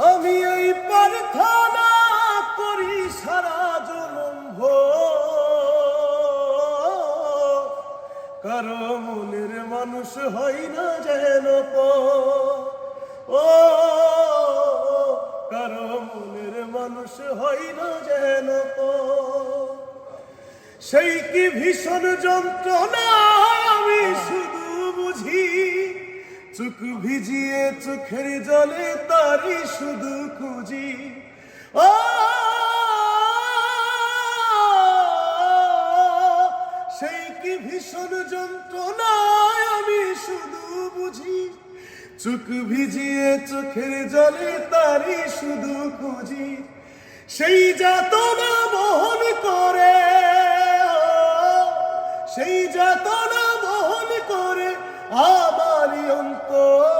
আমি এই প্রার্থনা করি সারা জনম ভোর, কারো মনের মানুষ হয় না যেন ও কারো মনের মানুষ হয় না যেন সেই কি ভীষণ যন্ত্রণা আমি শুধু বুঝি, চোখ ভিজিয়ে চোখের জলে তারি শুধু খুঁজি। ও সেই কি ভীষণ যন্ত্রণা আমি শুধু বুঝি, চোখ ভিজিয়ে চোখের জলে তারি শুধু খুঁজি। সেই যাতনা বহন করে, সেই যাতনা বহন করে আমারই অন্তর।